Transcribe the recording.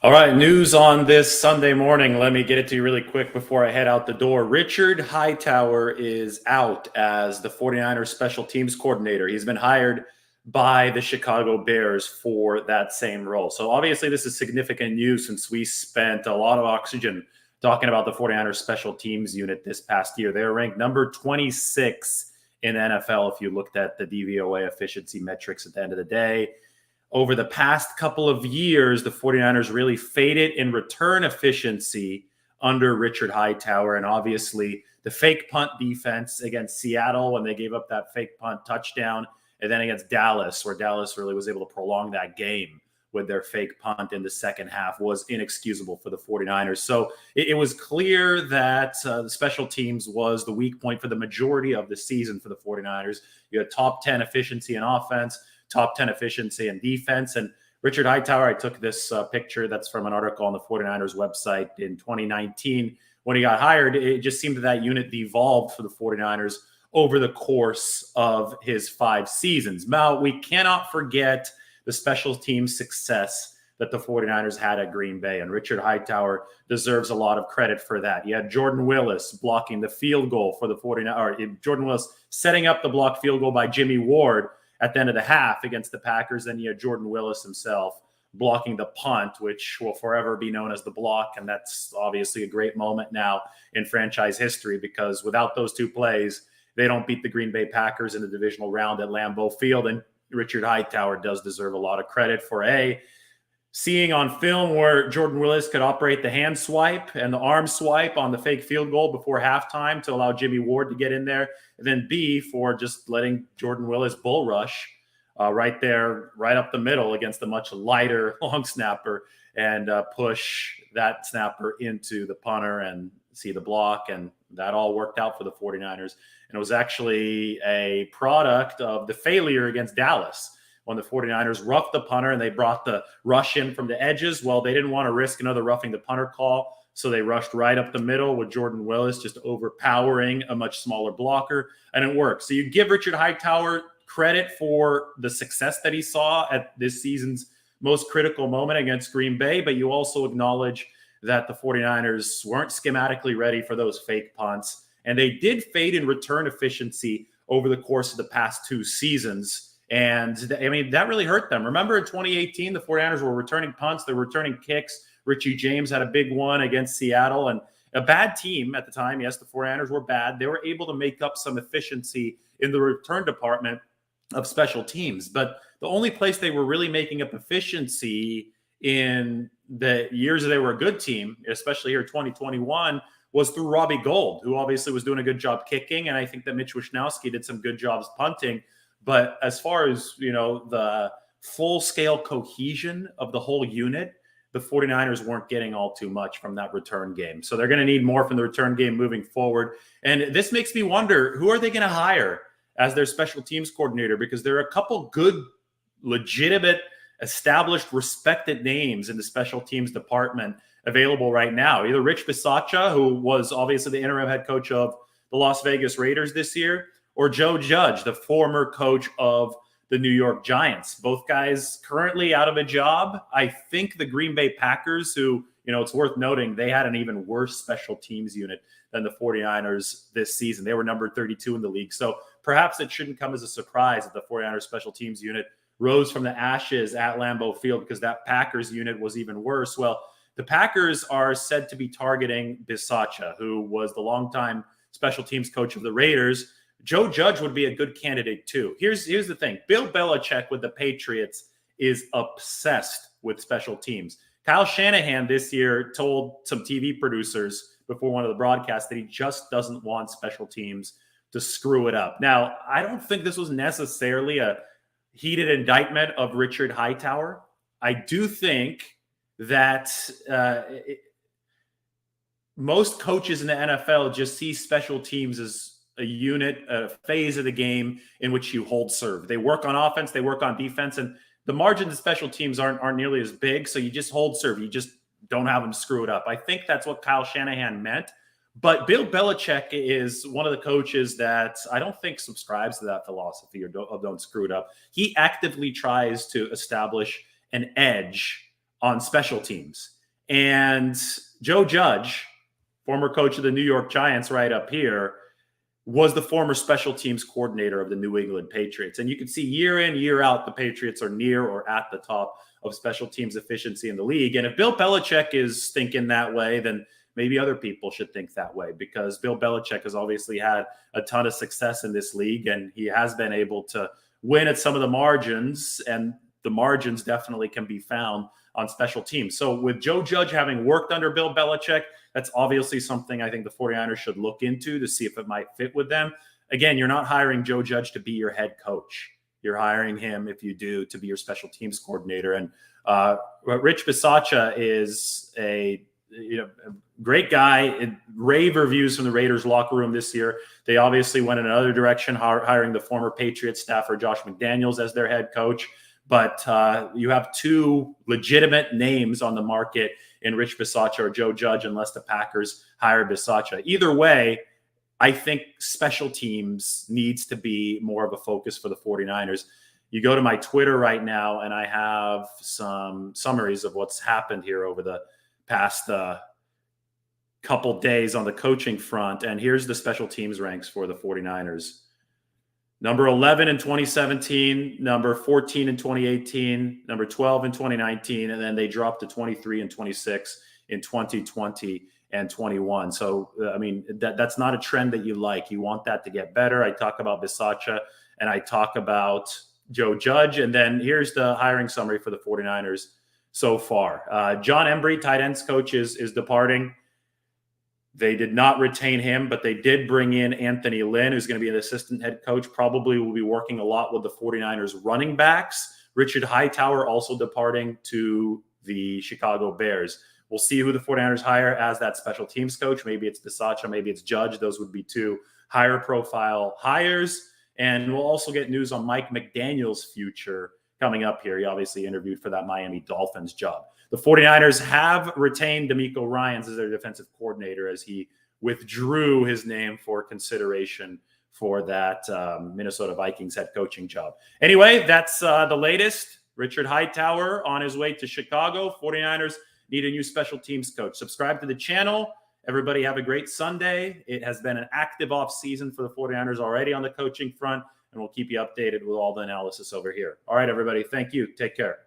All right, news on this Sunday morning. Let me get it to you really quick before I head out the door. Richard Hightower is out as the 49ers special teams coordinator. He's been hired by the Chicago Bears for that same role. So obviously this is significant news since we spent a lot of oxygen talking about the 49ers special teams unit this past year. They're ranked number 26 in NFL if you looked at the DVOA efficiency metrics at the end of the day. Over the past couple of years, the 49ers really faded in return efficiency under Richard Hightower. And obviously, the fake punt defense against Seattle when they gave up that fake punt touchdown, and then against Dallas, where Dallas really was able to prolong that game with their fake punt in the second half, was inexcusable for the 49ers. So it was clear that the special teams was the weak point for the majority of the season for the 49ers. You had top 10 efficiency in offense, top 10 efficiency and defense. And Richard Hightower, I took this picture that's from an article on the 49ers website in 2019. When he got hired, it just seemed that unit devolved for the 49ers over the course of his 5 seasons. Now, we cannot forget the special team success that the 49ers had at Green Bay, and Richard Hightower deserves a lot of credit for that. You had Jordan Willis blocking the field goal for the 49ers, or Jordan Willis setting up the blocked field goal by Jimmy Ward at the end of the half against the Packers. Then you had Jordan Willis himself blocking the punt, which will forever be known as the block. And that's obviously a great moment now in franchise history, because without those 2 plays, they don't beat the Green Bay Packers in the divisional round at Lambeau Field. And Richard Hightower does deserve a lot of credit for seeing on film where Jordan Willis could operate the hand swipe and the arm swipe on the fake field goal before halftime to allow Jimmy Ward to get in there. And then B, for just letting Jordan Willis bull rush right there, right up the middle against a much lighter long snapper and push that snapper into the punter and see the block. And that all worked out for the 49ers. And it was actually a product of the failure against Dallas, when the 49ers roughed the punter and they brought the rush in from the edges. Well, they didn't want to risk another roughing the punter call, so they rushed right up the middle with Jordan Willis just overpowering a much smaller blocker, and it worked. So you give Richard Hightower credit for the success that he saw at this season's most critical moment against Green Bay, but you also acknowledge that the 49ers weren't schematically ready for those fake punts, and they did fade in return efficiency over the course of the past 2 seasons. And I mean, that really hurt them. Remember in 2018, the 49ers were returning punts, they were returning kicks. Richie James had a big one against Seattle, and a bad team at the time. Yes, the 49ers were bad. They were able to make up some efficiency in the return department of special teams. But the only place they were really making up efficiency in the years that they were a good team, especially here 2021, was through Robbie Gould, who obviously was doing a good job kicking. And I think that Mitch Wishnowsky did some good jobs punting. But as far as, the full-scale cohesion of the whole unit, the 49ers weren't getting all too much from that return game. So they're going to need more from the return game moving forward. And this makes me wonder, who are they going to hire as their special teams coordinator? Because there are a couple good, legitimate, established, respected names in the special teams department available right now. Either Rich Bisaccia, who was obviously the interim head coach of the Las Vegas Raiders this year, or Joe Judge, the former coach of the New York Giants. Both guys currently out of a job. I think the Green Bay Packers, who, it's worth noting, they had an even worse special teams unit than the 49ers this season. They were number 32 in the league. So perhaps it shouldn't come as a surprise that the 49ers special teams unit rose from the ashes at Lambeau Field, because that Packers unit was even worse. Well, the Packers are said to be targeting Bisaccia, who was the longtime special teams coach of the Raiders. Joe Judge would be a good candidate too. Here's the thing. Bill Belichick with the Patriots is obsessed with special teams. Kyle Shanahan this year told some TV producers before one of the broadcasts that he just doesn't want special teams to screw it up. Now, I don't think this was necessarily a heated indictment of Richard Hightower. I do think that most coaches in the NFL just see special teams as a unit, a phase of the game in which you hold serve. They work on offense, they work on defense, and the margins of special teams aren't nearly as big, so you just hold serve. You just don't have them screw it up. I think that's what Kyle Shanahan meant. But Bill Belichick is one of the coaches that I don't think subscribes to that philosophy of don't screw it up. He actively tries to establish an edge on special teams. And Joe Judge, former coach of the New York Giants right up here, was the former special teams coordinator of the New England Patriots. And you can see year in, year out, the Patriots are near or at the top of special teams efficiency in the league. And if Bill Belichick is thinking that way, then maybe other people should think that way, because Bill Belichick has obviously had a ton of success in this league, and he has been able to win at some of the margins, and the margins definitely can be found on special teams. So with Joe Judge having worked under Bill Belichick, that's obviously something I think the 49ers should look into to see if it might fit with them. Again, you're not hiring Joe Judge to be your head coach. You're hiring him, if you do, to be your special teams coordinator. And Rich Bisaccia is a great guy. Rave reviews from the Raiders locker room this year. They obviously went in another direction, hiring the former Patriots staffer Josh McDaniels as their head coach. But you have two legitimate names on the market in Rich Bisaccia or Joe Judge, unless the Packers hire Bisaccia. Either way, I think special teams needs to be more of a focus for the 49ers. You go to my Twitter right now, and I have some summaries of what's happened here over the past couple days on the coaching front. And here's the special teams ranks for the 49ers. Number 11 in 2017, number 14 in 2018, number 12 in 2019, and then they dropped to 23 and 26 in 2020 and 21. So, I mean, that's not a trend that you like. You want that to get better. I talk about Bisaccia, and I talk about Joe Judge. And then here's the hiring summary for the 49ers so far. John Embry, tight ends coach, is departing. They did not retain him, but they did bring in Anthony Lynn, who's going to be an assistant head coach, probably will be working a lot with the 49ers running backs. Richard Hightower also departing to the Chicago Bears. We'll see who the 49ers hire as that special teams coach. Maybe it's Bisaccia, maybe it's Judge. Those would be two higher profile hires. And we'll also get news on Mike McDaniel's future coming up here. He obviously interviewed for that Miami Dolphins job. The 49ers have retained DeMeco Ryans as their defensive coordinator, as he withdrew his name for consideration for that Minnesota Vikings head coaching job. Anyway, that's the latest. Richard Hightower on his way to Chicago. 49ers need a new special teams coach. Subscribe to the channel. Everybody have a great Sunday. It has been an active off season for the 49ers already on the coaching front, and we'll keep you updated with all the analysis over here. All right, everybody. Thank you. Take care.